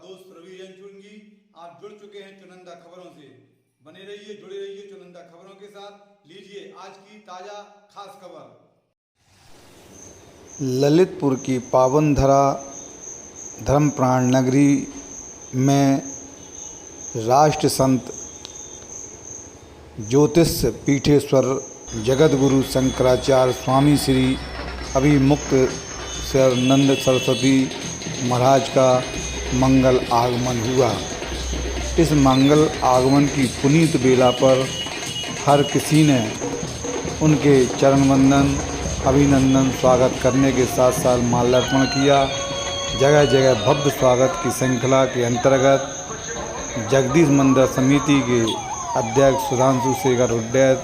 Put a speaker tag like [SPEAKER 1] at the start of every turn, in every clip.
[SPEAKER 1] दोस्त रवि चुनगी। आप जुड़ चुके हैं चुनिंदा खबरों से। बने रहिए, जुड़े रहिए चुनिंदा खबरों के साथ। लीजिए आज की ताज़ा खास खबर।
[SPEAKER 2] ललितपुर की पावन धरा धर्मप्राण नगरी में राष्ट्र संत ज्योतिष पीठेश्वर जगतगुरु शंकराचार्य स्वामी श्री अभिमुक्त नंद सरस्वती महाराज का मंगल आगमन हुआ। इस मंगल आगमन की पुनीत बेला पर हर किसी ने उनके चरण वंदन अभिनंदन स्वागत करने के साथ साथ माल्यार्पण किया। जगह जगह भव्य स्वागत की श्रृंखला के अंतर्गत जगदीश मंदिर समिति के अध्यक्ष सुधांशु शेखर हुड्डैत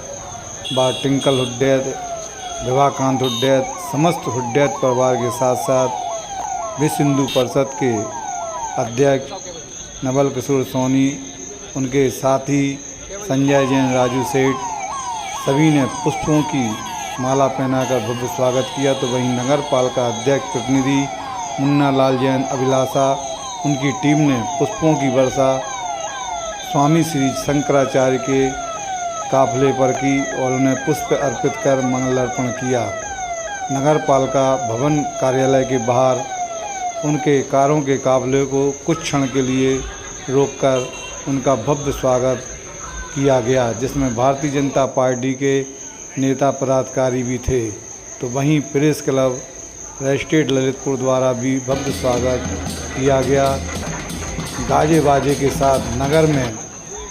[SPEAKER 2] व टिंकल हुड्डैत, विभाकांत हुड्डैत, समस्त हुड्डैत परिवार के साथ साथ विश्व हिंदू परिषद के अध्यक्ष नवल किशोर सोनी, उनके साथी संजय जैन, राजू सेठ, सभी ने पुष्पों की माला पहनाकर भव्य स्वागत किया। तो वहीं नगर पालिका अध्यक्ष प्रतिनिधि मुन्ना लाल जैन, अभिलाषा, उनकी टीम ने पुष्पों की वर्षा स्वामी श्री शंकराचार्य के काफिले पर की और उन्हें पुष्प अर्पित कर मंगल अर्पण किया। नगर पालिका भवन कार्यालय के बाहर उनके कारों के काफिले को कुछ क्षण के लिए रोककर उनका भव्य स्वागत किया गया, जिसमें भारतीय जनता पार्टी के नेता पदाधिकारी भी थे। तो वहीं प्रेस क्लब रेस्टेट ललितपुर द्वारा भी भव्य स्वागत किया गया। गाजे बाजे के साथ नगर में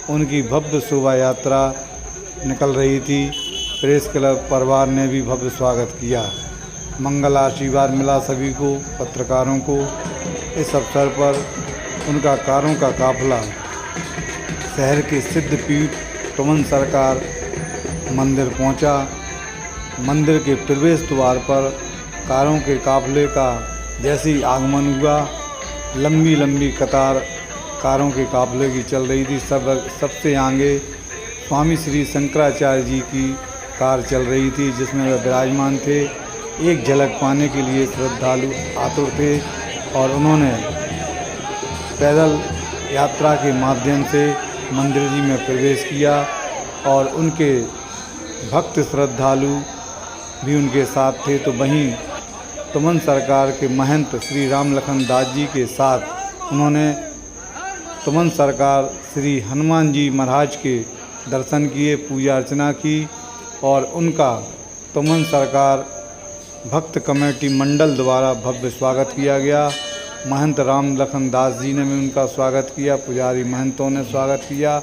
[SPEAKER 2] उनकी भव्य शोभा यात्रा निकल रही थी। प्रेस क्लब परिवार ने भी भव्य स्वागत किया। मंगल आशीर्वाद मिला सभी को, पत्रकारों को। इस अवसर पर उनका कारों का काफिला शहर के सिद्ध पीठ तुमन सरकार मंदिर पहुंचा। मंदिर के प्रवेश द्वार पर कारों के काफिले का जैसे ही आगमन हुआ, लंबी लंबी कतार कारों के काफिले की चल रही थी। सबसे आगे स्वामी श्री शंकराचार्य जी की कार चल रही थी, जिसमें वे विराजमान थे। एक झलक पाने के लिए श्रद्धालु आतुर थे और उन्होंने पैदल यात्रा के माध्यम से मंदिर जी में प्रवेश किया और उनके भक्त श्रद्धालु भी उनके साथ थे। तो वहीं तुमन सरकार के महंत श्री राम लखन दास जी के साथ उन्होंने तुमन सरकार श्री हनुमान जी महाराज के दर्शन किए, पूजा अर्चना की और उनका तुमन सरकार भक्त कमेटी मंडल द्वारा भव्य स्वागत किया गया। महंत राम लखन दास जी ने भी उनका स्वागत किया, पुजारी महंतों ने स्वागत किया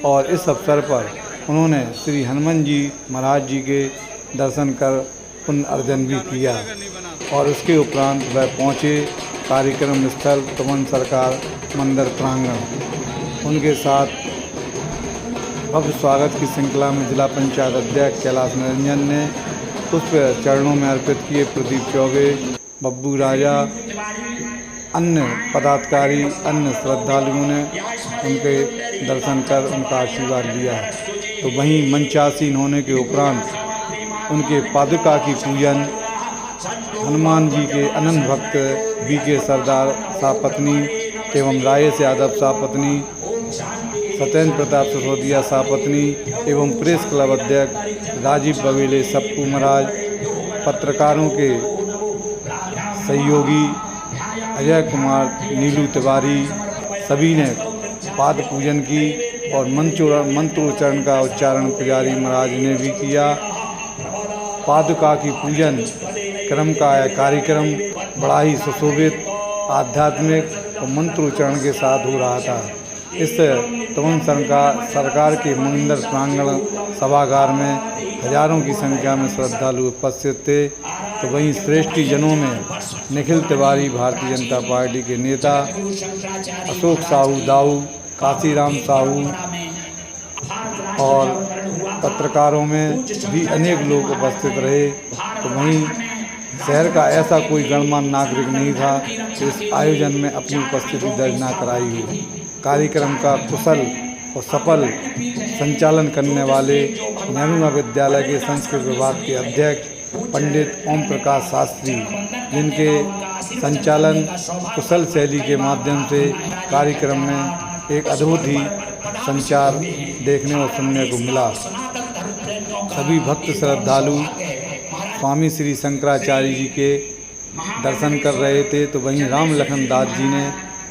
[SPEAKER 2] और इस अवसर पर उन्होंने श्री हनुमान जी महाराज जी के दर्शन कर पुण्य अर्जन भी किया और उसके उपरांत वह पहुँचे कार्यक्रम स्थल तुमन सरकार मंदिर प्रांगण। उनके साथ भव्य स्वागत की श्रृंखला में जिला पंचायत अध्यक्ष कैलाश निरंजन ने पुष्प चरणों में अर्पित किए। प्रदीप चौबे, बब्बू राजा, अन्य पदाधिकारी, अन्य श्रद्धालुओं ने उनके दर्शन कर उनका आशीर्वाद लिया। तो वहीं मंचासीन होने के उपरांत उनके पादुका की पूजन हनुमान जी के अनंत भक्त बीके सरदार साहपत्नी एवं राजेश यादव साहपत्नी, सत्येंद्र प्रताप सिसोदिया साहपत्नी एवं प्रेस क्लब अध्यक्ष राजीव बघेले सप्पू महाराज, पत्रकारों के सहयोगी अजय कुमार नीलू तिवारी, सभी ने पाद पूजन की और मंत्रोच्चारण का उच्चारण पुजारी महाराज ने भी किया। पादुका की पूजन क्रम का कार्यक्रम बड़ा ही सुशोभित, आध्यात्मिक और मंत्रोच्चारण के साथ हो रहा था। इस तुमन सरकार के मंदिर प्रांगण सभागार में हजारों की संख्या में श्रद्धालु उपस्थित थे। तो वहीं श्रेष्ठी जनों में निखिल तिवारी, भारतीय जनता पार्टी के नेता, अशोक साहू दाऊ, काशीराम साहू और पत्रकारों में भी अनेक लोग उपस्थित रहे। तो वहीं शहर का ऐसा कोई गणमान्य नागरिक नहीं था जो इस आयोजन में अपनी उपस्थिति दर्ज न कराई हो। कार्यक्रम का कुशल और सफल संचालन करने वाले नेहरू विद्यालय के संस्कृत विभाग के अध्यक्ष पंडित ओम प्रकाश शास्त्री, जिनके संचालन कुशल शैली के माध्यम से कार्यक्रम में एक अद्भुत ही संचार देखने और सुनने को मिला। सभी भक्त श्रद्धालु स्वामी श्री शंकराचार्य जी के दर्शन कर रहे थे, तो वहीं राम लखन दास जी ने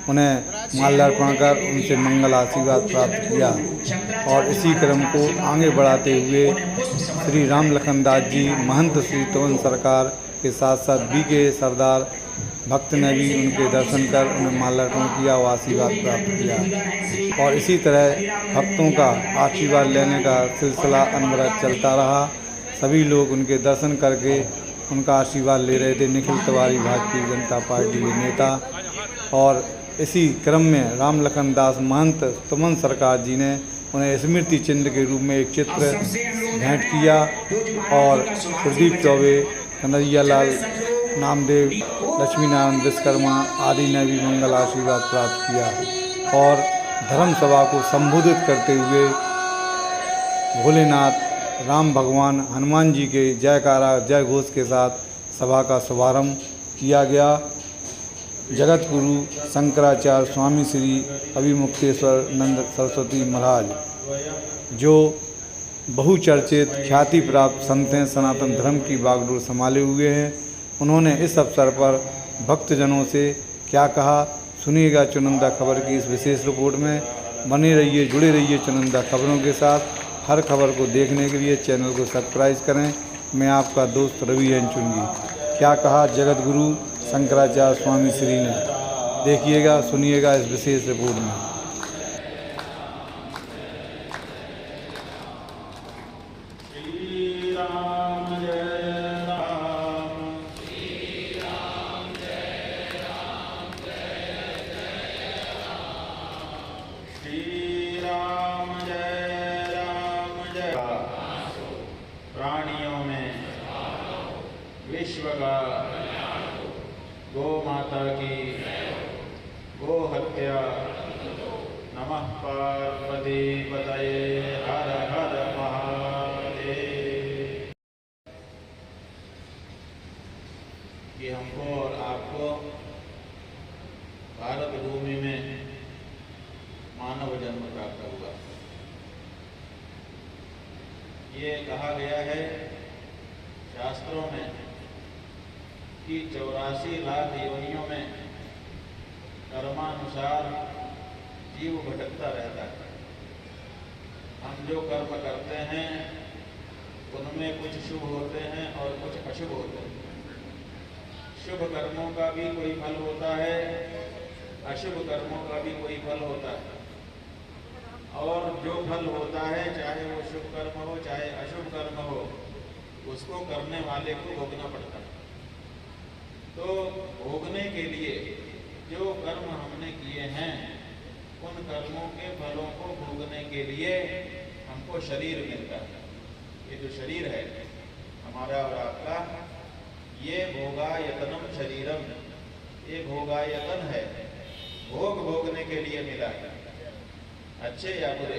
[SPEAKER 2] उन्हें माल्यार्पण कर उनसे मंगल आशीर्वाद प्राप्त किया। और इसी क्रम को आगे बढ़ाते हुए श्री राम लखन दास जी महंत श्री तवन सरकार के साथ साथ BK सरदार भक्त ने भी उनके दर्शन कर उन्हें माल्यार्पण किया और आशीर्वाद प्राप्त किया। और इसी तरह भक्तों का आशीर्वाद लेने का सिलसिला अनवरत चलता रहा। सभी लोग उनके दर्शन करके उनका आशीर्वाद ले रहे थे। निखिल तिवारी भारतीय जनता पार्टी के नेता। और इसी क्रम में राम लखन दास महंत तमन सरकार जी ने उन्हें स्मृति चिन्ह के रूप में एक चित्र भेंट किया। और प्रदीप चौबे, कन्हैया लाल नामदेव, लक्ष्मी नारायण विश्वकर्मा आदि ने भी मंगल आशीर्वाद प्राप्त किया। और धर्म सभा को संबोधित करते हुए भोलेनाथ, राम भगवान, हनुमान जी के जयकारा जय घोष के साथ सभा का शुभारंभ किया गया। जगत गुरु शंकराचार्य स्वामी श्री अभिमुक्तेश्वर नंद सरस्वती महाराज, जो बहुचर्चित ख्याति प्राप्त संत हैं, सनातन धर्म की बागडोर संभाले हुए हैं, उन्होंने इस अवसर पर भक्तजनों से क्या कहा, सुनिएगा चुनिंदा खबर की इस विशेष रिपोर्ट में। बने रहिए, जुड़े रहिए चुनिंदा खबरों के साथ। हर खबर को देखने के लिए चैनल को सब्सक्राइब करें। मैं आपका दोस्त रवि चुनगी। क्या कहा जगत गुरु शंकराचार्य स्वामी श्री ने, देखिएगा, सुनिएगा इस विशेष रिपोर्ट में।
[SPEAKER 3] प्राणियों में विश्व का गो माता की गो हत्या। नमः पार्वती पतये हर हर महादेव। कि हमको और आपको भारत भूमि में मानव जन्म प्राप्त हुआ। ये कहा गया है शास्त्रों में कि 84 लाख योनियों में कर्मानुसार जीव भटकता रहता है। हम जो कर्म करते हैं उनमें कुछ शुभ होते हैं और कुछ अशुभ होते हैं। शुभ कर्मों का भी कोई फल होता है, अशुभ कर्मों का भी कोई फल होता है। और जो फल होता है, चाहे वो शुभ कर्म हो चाहे अशुभ कर्म हो, उसको करने वाले को भोगना पड़ता है। तो भोगने के लिए जो कर्म हमने किए हैं, उन कर्मों के फलों को भोगने के लिए हमको शरीर मिलता है। ये जो शरीर है हमारा और आपका, ये भोगायतनम शरीरम, ये भोगायतन है, भोग भोगने के लिए मिला है। अच्छे या बुरे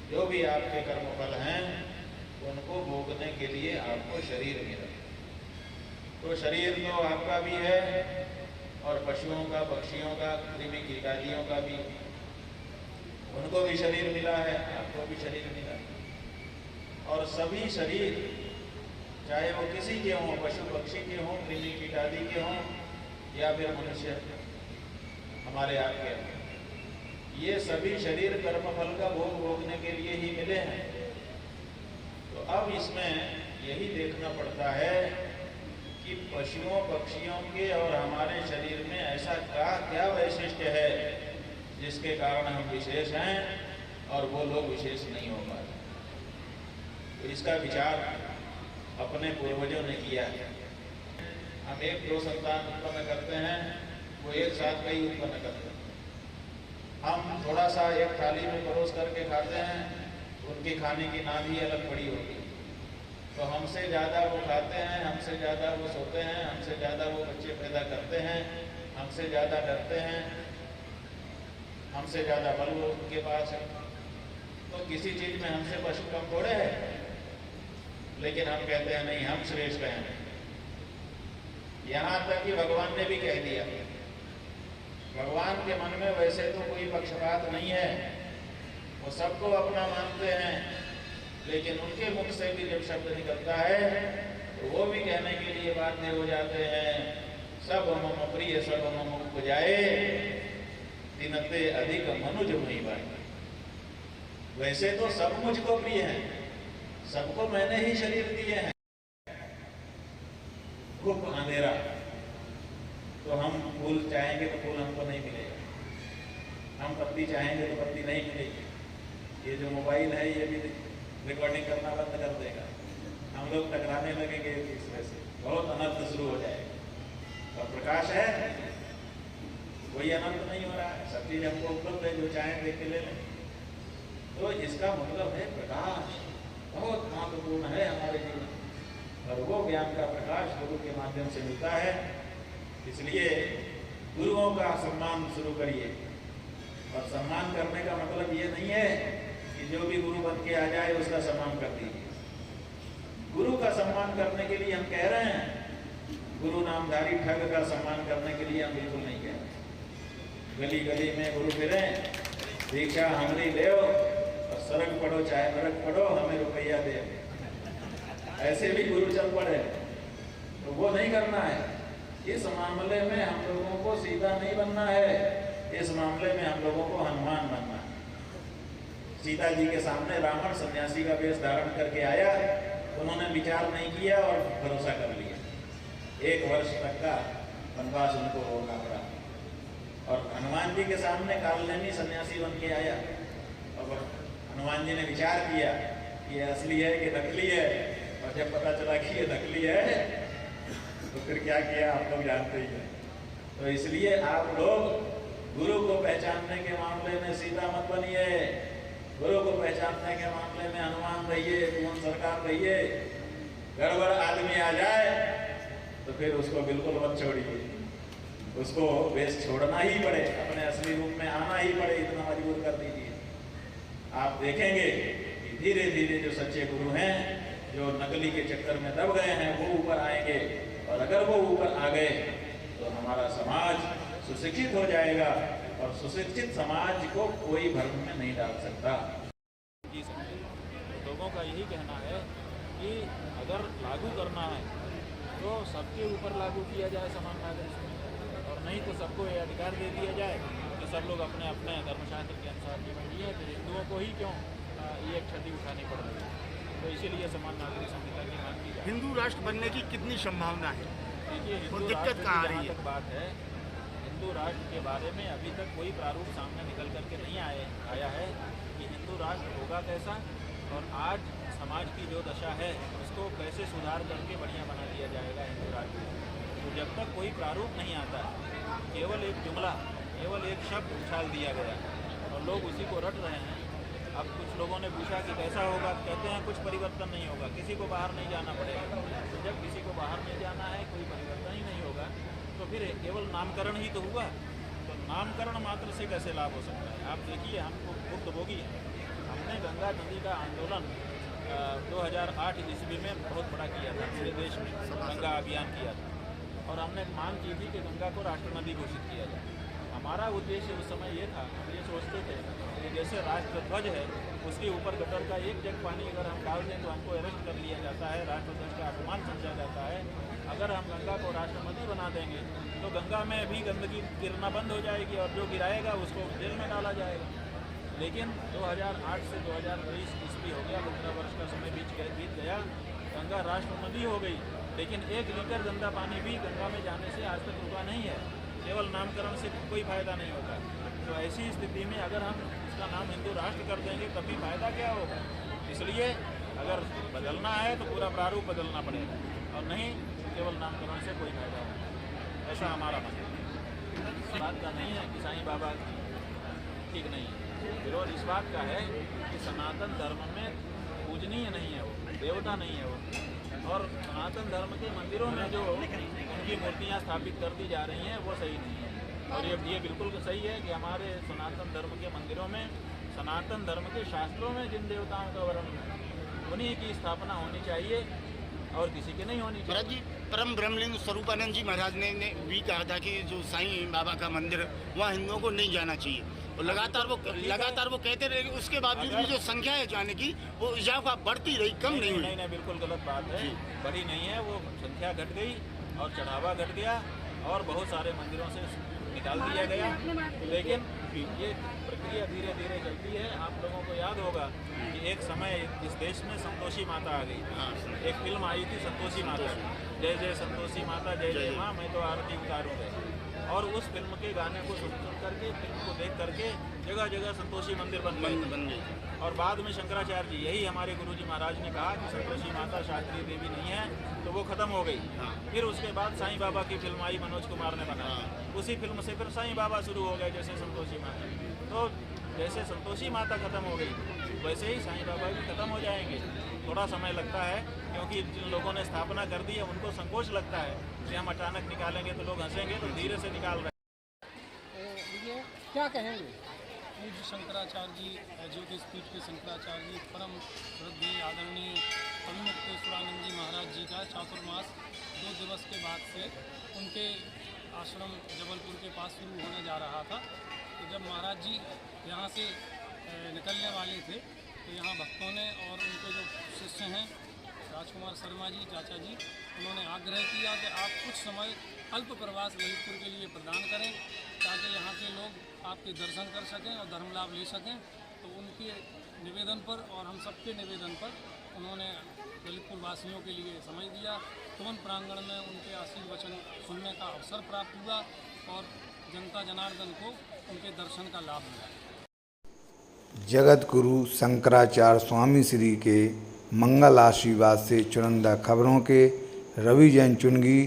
[SPEAKER 3] जो भी आपके कर्म फल हैं, उनको भोगने के लिए आपको शरीर मिला। तो शरीर तो आपका भी है और पशुओं का, पक्षियों का, कृमि कीटादियों का भी, उनको भी शरीर मिला है, आपको भी शरीर मिला। और सभी शरीर, चाहे वो किसी के हों, पशु पक्षी के हों, कृमि कीटादि के हों या फिर मनुष्य हमारे आपके हों, ये सभी शरीर कर्म फल का भोग भोगने के लिए ही मिले हैं। तो अब इसमें यही देखना पड़ता है कि पशुओं पक्षियों के और हमारे शरीर में ऐसा क्या वैशिष्ट्य है जिसके कारण हम विशेष हैं और वो लोग विशेष नहीं हो पाते। तो इसका विचार अपने पूर्वजों ने किया है। हम एक दो संतान उत्पन्न करते हैं, वो एक साथ कई उत्पन्न करते हैं। हम थोड़ा सा एक थाली में परोस करके खाते हैं, उनकी खाने की नाम ही अलग पड़ी होगी। तो हमसे ज़्यादा वो खाते हैं, हमसे ज़्यादा वो सोते हैं, हमसे ज़्यादा वो बच्चे पैदा करते हैं, हमसे ज़्यादा डरते हैं, हमसे ज़्यादा बल उनके पास है। तो किसी चीज़ में हमसे पशु कम थोड़े है। लेकिन हम कहते हैं नहीं, हम श्रेष्ठ हैं। यहाँ तक कि भगवान ने भी कह दिया। भगवान के मन में वैसे तो कोई पक्षपात नहीं है, वो सबको अपना मानते हैं, लेकिन उनके मुख से भी जब शब्द निकलता है तो वो भी कहने के लिए बाध्य हो जाते हैं, सब मम प्रिय सब मम उपजाए, तिनते अधिक मनुज हुई बाई। वैसे तो सब मुझको प्रिय हैं, सबको मैंने ही शरीर दिए हैं। खूब अंधेरा, तो हम फूल चाहेंगे तो फूल हमको नहीं मिलेगा, हम पत्ती चाहेंगे तो पत्ती नहीं मिलेगी। ये जो मोबाइल है ये भी रिकॉर्डिंग करना बंद कर देगा, हम लोग टकराने लगेंगे एक दूसरे से, बहुत अनर्थ शुरू हो जाएगा। और प्रकाश है, कोई अनर्थ नहीं हो रहा है, सब चीज हमको उपलब्ध है, जो चाहें देख के ले लें। तो इसका मतलब है प्रकाश बहुत महत्वपूर्ण है हमारे जीवन, और वो ज्ञान का प्रकाश गुरु के माध्यम से मिलता है। इसलिए गुरुओं का सम्मान शुरू करिए। और सम्मान करने का मतलब ये नहीं है कि जो भी गुरु बन के आ जाए उसका सम्मान कर दीजिए। गुरु का सम्मान करने के लिए हम कह रहे हैं, गुरु नामधारी ठग का सम्मान करने के लिए हम बिल्कुल नहीं कह रहे। गली गली में गुरु फिरे, दीक्षा हमरी ले और सड़क पढ़ो चाहे नरक पढ़ो, हमें रुपया दे, ऐसे भी गुरु चल पड़े, तो वो नहीं करना है। इस मामले में हम लोगों को सीधा नहीं बनना है, इस मामले में हम लोगों को हनुमान बनना है। सीता जी के सामने रावण सन्यासी का वेश धारण करके आया, उन्होंने विचार नहीं किया और भरोसा कर लिया। 1 वर्ष तक का वनवास उनको रोकना पड़ा। और हनुमान जी के सामने कालनेमी सन्यासी बन के आया, और हनुमान जी ने विचार किया कि ये असली है कि नकली है, और जब पता चला कि ये नकली है तो फिर क्या किया आप लोग जानते ही हैं। तो इसलिए आप लोग गुरु को पहचानने के मामले में सीधा मत बनिए, गुरु को पहचानने के मामले में हनुमान रहिए, कौन सरकार रहिए। गड़बड़ आदमी आ जाए तो फिर उसको बिल्कुल मत छोड़िए, उसको वेश छोड़ना ही पड़े, अपने असली रूप में आना ही पड़े, इतना मजबूर कर दीजिए। आप देखेंगे कि धीरे धीरे जो सच्चे गुरु हैं, जो नकली के चक्कर में दब गए हैं, वो ऊपर आएंगे। और अगर वो ऊपर आ गए तो हमारा समाज सुशिक्षित हो जाएगा, और सुशिक्षित समाज को कोई भ्रम में नहीं डाल सकता।
[SPEAKER 4] जी समझे, लोगों का यही कहना है कि अगर लागू करना है तो सबके ऊपर लागू किया जाए समान नागरिक, और नहीं तो सबको ये अधिकार दे दिया जाए कि सब लोग अपने अपने धर्मशास्त्र के अनुसार जीवन जिए, फिर हिंदुओं को ही क्यों ये क्षति उठानी पड़ रही है। तो इसीलिए समान नागरिक संहिता की मांग की जाए।
[SPEAKER 5] हिंदू राष्ट्र बनने की कितनी संभावना है?
[SPEAKER 4] देखिए, हिंदू
[SPEAKER 5] दिक्कत
[SPEAKER 4] राष्ट्र
[SPEAKER 5] कहाँ आ
[SPEAKER 4] की
[SPEAKER 5] रही
[SPEAKER 4] जहाँ
[SPEAKER 5] है?
[SPEAKER 4] तक बात है, हिंदू राष्ट्र के बारे में अभी तक कोई प्रारूप सामने निकल करके नहीं आया है कि हिंदू राष्ट्र होगा कैसा, और आज समाज की जो दशा है उसको कैसे सुधार करके बढ़िया बना दिया जाएगा हिंदू राष्ट्र। तो जब तक कोई प्रारूप नहीं आता, केवल एक जुमला, केवल एक शब्द उछाल दिया गया और लोग उसी को रट रहे हैं। अब कुछ लोगों ने पूछा कि कैसा होगा, कहते हैं कुछ परिवर्तन नहीं होगा, किसी को बाहर नहीं जाना पड़ेगा। तो जब किसी को बाहर नहीं जाना है, कोई परिवर्तन ही नहीं होगा, तो फिर केवल नामकरण ही तो हुआ। तो नामकरण मात्र से कैसे लाभ हो सकता है? आप देखिए, हमको भुक्तभोगी है। हमने गंगा नदी का आंदोलन 2008 ईस्वी में बहुत बड़ा किया था, पूरे देश में गंगा अभियान किया था, और हमने मांग की थी कि गंगा को राष्ट्र नदी घोषित किया जाए। हमारा उद्देश्य उस समय ये था, हम ये सोचते थे कि जैसे राष्ट्र ध्वज है, उसके ऊपर गटर का एक जग पानी अगर हम डाल दें तो हमको अरेस्ट कर लिया जाता है, राष्ट्र ध्वज का अपमान समझा जाता है। अगर हम गंगा को राष्ट्र नदी बना देंगे तो गंगा में भी गंदगी गिरना बंद हो जाएगी, और जो गिराएगा उसको जेल में डाला जाएगा। लेकिन 2008 से 2023 ईस्वी हो गया, 15 वर्ष का समय बीत गया, गंगा राष्ट्र नदी हो गई, लेकिन 1 लीटर गंदा पानी भी गंगा में जाने से आज तक रुका नहीं है। केवल नामकरण से कोई फायदा नहीं होगा। तो ऐसी स्थिति में अगर हम इसका नाम हिंदू राष्ट्र कर देंगे तभी फायदा क्या होगा? इसलिए अगर बदलना है तो पूरा प्रारूप बदलना पड़ेगा, और नहीं केवल नामकरण से कोई फायदा होगा, ऐसा हमारा मानना है। इस बात का नहीं है कि साईं बाबा ठीक नहीं है, विरोध इस बात का है कि सनातन धर्म में पूजनीय नहीं है, वो देवता नहीं है वो। और सनातन धर्म के मंदिरों में जो उनकी मूर्तियाँ स्थापित कर दी जा रही हैं वो सही नहीं है। और ये बिल्कुल सही है कि हमारे सनातन धर्म के मंदिरों में, सनातन धर्म के शास्त्रों में जिन देवताओं का वर्णन है उन्हीं की स्थापना होनी चाहिए और किसी की नहीं होनी
[SPEAKER 5] महाराज
[SPEAKER 4] चाहिए।
[SPEAKER 5] जी, परम ब्रह्मलिंग स्वरूपानंद जी महाराज ने भी कहा था कि जो साईं बाबा का मंदिर है, वहाँ हिंदुओं को नहीं जाना चाहिए, और लगातार वो कहते रहे। उसके बावजूद भी जो संख्या है जाने की, वो इजाफा बढ़ती रही, कम नहीं हुई।
[SPEAKER 4] नहीं, बिल्कुल गलत बात है, बड़ी नहीं है। वो संख्या घट गई और चढ़ावा घट गया और बहुत सारे मंदिरों से निकाल दिया गया। लेकिन ये प्रक्रिया धीरे धीरे चलती है। आप लोगों को याद होगा कि एक समय इस देश में संतोषी माता आ गई। एक फिल्म आई थी संतोषी माता, जय जय संतोषी माता जय जय माँ, मैं तो आरती उतारूंगा। और उस फिल्म के गाने को सुन करके, फिल्म को देख करके जगह जगह संतोषी मंदिर बन गए। और बाद में शंकराचार्य जी, यही हमारे गुरुजी महाराज ने कहा कि संतोषी माता शास्त्रीय देवी नहीं है, तो वो खत्म हो गई। फिर उसके बाद साईं बाबा की फिल्म आई, मनोज कुमार ने बनाई। उसी फिल्म से फिर साईं बाबा शुरू हो गए, जैसे संतोषी माता। तो जैसे संतोषी माता खत्म हो गई, वैसे ही साईं बाबा भी खत्म हो जाएंगे। थोड़ा समय लगता है, क्योंकि जिन लोगों ने स्थापना कर दी है उनको संकोच लगता है कि हम अचानक निकालेंगे तो लोग हंसेंगे, तो धीरे से निकाल रहे
[SPEAKER 6] हैं। क्या कहेंगे?
[SPEAKER 7] पूज्य शंकराचार्य जी, ज्योतिषपीठ के शंकराचार्य जी, परम श्रद्धेय आदरणीय अभिमुक्तेश्वरानंद जी महाराज जी का चातुर्मास 2 दिवस के बाद से उनके आश्रम जबलपुर के पास शुरू होने जा रहा था। तो जब महाराज जी यहाँ से निकलने वाले थे, तो यहाँ भक्तों ने और उनके जो शिष्य हैं राजकुमार शर्मा जी, चाचा जी, उन्होंने आग्रह किया कि आप कुछ समय अल्प प्रवास ललितपुर के लिए प्रदान करें, ताकि यहाँ के लोग आपके दर्शन कर सकें और धर्म लाभ ले सकें। तो उनके निवेदन पर और हम सबके निवेदन पर उन्होंने ललितपुर वासियों के लिए समय दिया। तुमन प्रांगण में उनके आशीर्वचन सुनने का अवसर प्राप्त हुआ और जनता जनार्दन को उनके दर्शन का लाभ मिला।
[SPEAKER 2] जगत गुरु शंकराचार्य स्वामी श्री के मंगल आशीर्वाद से चुनिंदा खबरों के रवि जैन चुनगी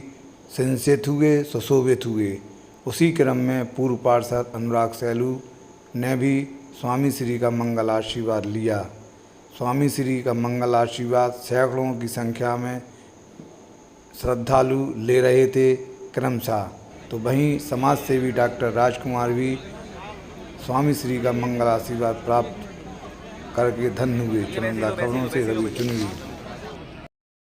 [SPEAKER 2] सिंसित हुए, सुशोभित हुए। उसी क्रम में पूर्व पार्षद अनुराग सैलू ने भी स्वामी श्री का मंगल आशीर्वाद लिया। स्वामी श्री का मंगल आशीर्वाद सैकड़ों की संख्या में श्रद्धालु ले रहे थे क्रमशः। तो वहीं समाज सेवी डॉक्टर राजकुमार भी स्वामी श्री का मंगल आशीर्वाद प्राप्त करके धन्य हुए। चुनिंदा खबरों से रवि चुनगी।